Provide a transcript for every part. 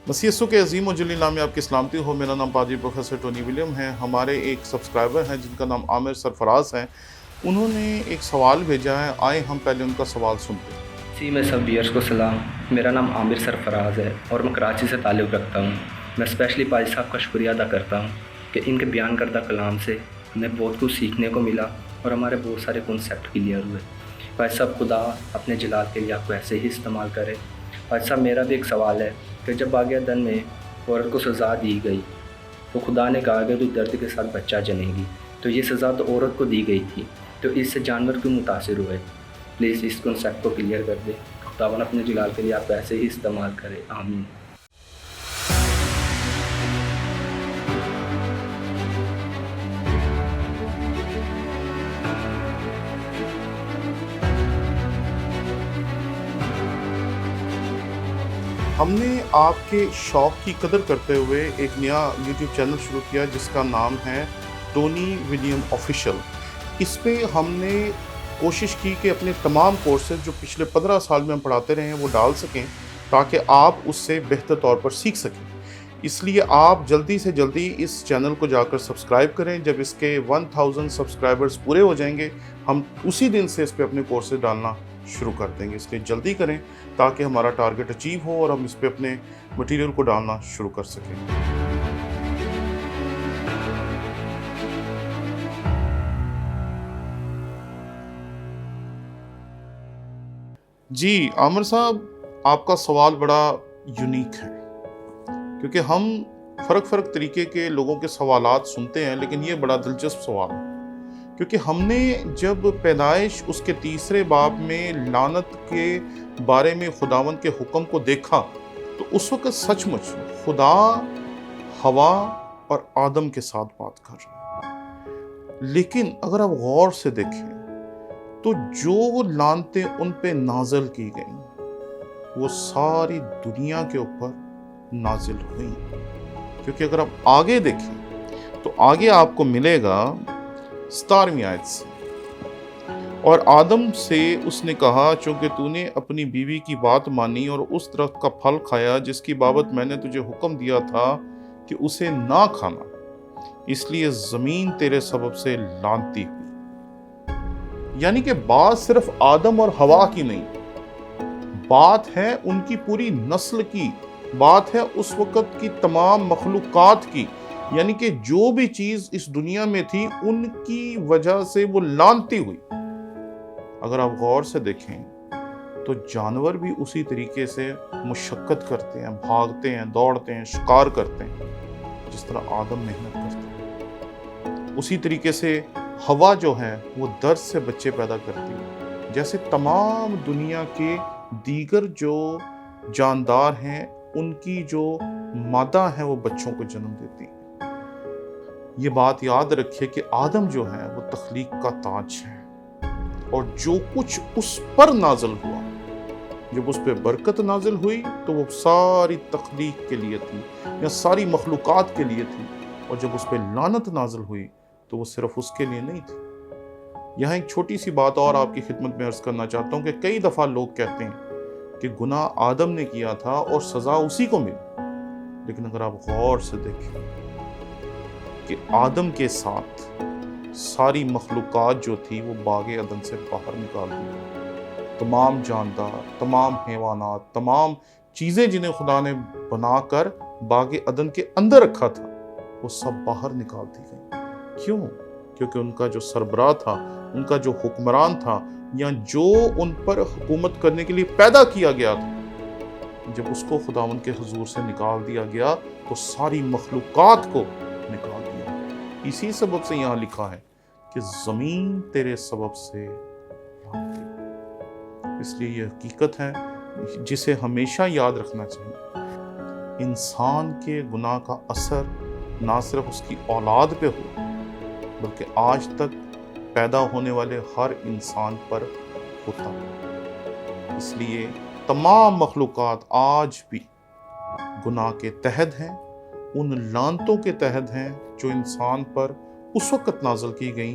मसीह यीशु के अजीम और जलील नाम में आपकी सलामती हो। मेरा नाम पादरी प्रोफेसर टोनी विलियम है। हमारे एक सब्सक्राइबर हैं जिनका नाम आमिर सरफराज है। उन्होंने एक सवाल भेजा है, आए हम पहले उनका सवाल सुनते हैं। जी, मैं सब व्यूअर्स को सलाम। मेरा नाम आमिर सरफराज है और मैं कराची से ताल्लुक़ रखता हूँ। मैं स्पेशली पाजी साहब का शुक्रिया अदा करता हूँ कि इनके बयान करदा कलाम से हमें बहुत कुछ सीखने को मिला और हमारे बहुत सारे कॉन्सेप्ट क्लियर हुए। पाजी साहब खुदा अपने जलाल के लिए आपको ऐसे ही इस्तेमाल करे। पाजी साहब, मेरा भी एक सवाल है कि जब बाग़ अदन में औरत को सज़ा दी गई तो खुदा ने कहा कि तू दर्द के साथ बच्चा जनेगी, तो ये सज़ा तो औरत को दी गई थी, तो इससे जानवर क्यों मुतासिर हुए? प्लीज़ इस कॉन्सेप्ट को क्लियर कर दे। खुदावन अपने जलाल के लिए आप ऐसे ही इस्तेमाल करें, आमीन। हमने आपके शौक़ की कदर करते हुए एक नया YouTube चैनल शुरू किया जिसका नाम है टोनी विलियम ऑफिशियल। इस पे हमने कोशिश की कि अपने तमाम कोर्सेज जो पिछले 15 साल में हम पढ़ाते रहे हैं वो डाल सकें ताकि आप उससे बेहतर तौर पर सीख सकें। इसलिए आप जल्दी से जल्दी इस चैनल को जाकर सब्सक्राइब करें। जब इसके 1000 सब्सक्राइबर्स पूरे हो जाएंगे हम उसी दिन से इस पे अपने कोर्सेज डालना शुरू कर देंगे। इसलिए जल्दी करें ताकि हमारा टारगेट अचीव हो और हम इस पे अपने मटेरियल को डालना शुरू कर सकें। जी आमिर साहब, आपका सवाल बड़ा यूनिक है क्योंकि हम फ़र्क तरीके के लोगों के सवालात सुनते हैं, लेकिन ये बड़ा दिलचस्प सवाल है क्योंकि हमने जब पैदाइश उसके तीसरे बाब में लानत के बारे में खुदावंद के हुक्म को देखा तो उस वक्त सचमुच खुदा हवा और आदम के साथ बात कर रहा है। लेकिन अगर आप गौर से देखें तो जो लानतें उन पे नाजिल की गई वो सारी दुनिया के ऊपर नाजिल हुई। क्योंकि अगर आप आगे देखें तो आगे आपको मिलेगा 17वीं आयत से, और आदम से उसने कहा चूंकि तूने अपनी बीवी की बात मानी और उस दरख्त का फल खाया जिसकी बाबत मैंने तुझे हुक्म दिया था कि उसे ना खाना, इसलिए जमीन तेरे सबब से लानती हुई। यानी कि बात सिर्फ आदम और हवा की नहीं, बात है उनकी पूरी नस्ल की, बात है उस वक्त की तमाम मखलूकात की। यानी कि जो भी चीज इस दुनिया में थी उनकी वजह से वो लानती हुई। अगर आप गौर से देखें तो जानवर भी उसी तरीके से मुशक्कत करते हैं, भागते हैं, दौड़ते हैं, शिकार करते हैं जिस तरह आदम मेहनत करते हैं। उसी तरीके से हवा जो है वो दर्द से बच्चे पैदा करती है, जैसे तमाम दुनिया के दीगर जो जानदार हैं उनकी जो मादा है वो बच्चों को जन्म देती है। ये बात याद रखिए कि आदम जो है वो तख्लीक का ताज है, और जो कुछ उस पर नाजिल हुआ, जब उस पर बरकत नाजिल हुई तो वो सारी तख्लीक के लिए थी या सारी मखलूकात के लिए थी, और जब उस पर लानत नाजिल हुई तो वो सिर्फ उसके लिए नहीं थी। यहाँ एक छोटी सी बात और आपकी खिदमत में अर्ज करना चाहता हूँ कि कई दफ़ा लोग कहते हैं कि गुनाह आदम ने किया था और सज़ा उसी को मिली, लेकिन अगर आप गौर से देखें कि आदम के साथ सारी मखलूकात जो थी वो बाग़े अदन से बाहर निकाल दी। तमाम जानदार, तमाम हैवानात, तमाम चीज़ें जिन्हें खुदा ने बनाकर बाग़े अदन के अंदर रखा था वो सब बाहर निकाल दी गई। क्यों? क्योंकि उनका जो सरबराह था, उनका जो हुक्मरान था, या जो उन पर हुकूमत करने के लिए पैदा किया गया था, जब उसको खुदावंद के हुजूर से निकाल दिया गया तो सारी मखलूकात को निकाल दिया। इसी सबब से यहाँ लिखा है कि ज़मीन तेरे सबब से लानती। इसलिए ये हकीकत है जिसे हमेशा याद रखना चाहिए। इंसान के गुनाह का असर ना सिर्फ उसकी औलाद पे हो बल्कि आज तक पैदा होने वाले हर इंसान पर होता है। इसलिए तमाम मखलूकात आज भी गुनाह के तहत हैं, उन लानतों के तहत हैं जो इंसान पर उस वक्त नाज़िल की गई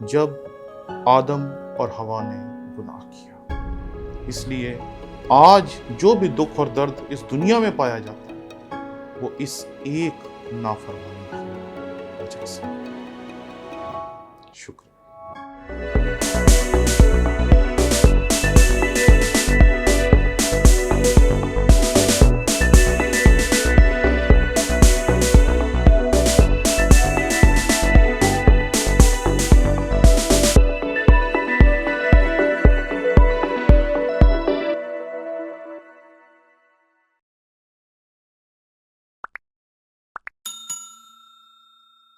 जब आदम और हवा ने गुनाह किया। इसलिए आज जो भी दुख और दर्द इस दुनिया में पाया जाता है وہ اس ایک نافرمانی کی وجہ سے۔ شکریہ۔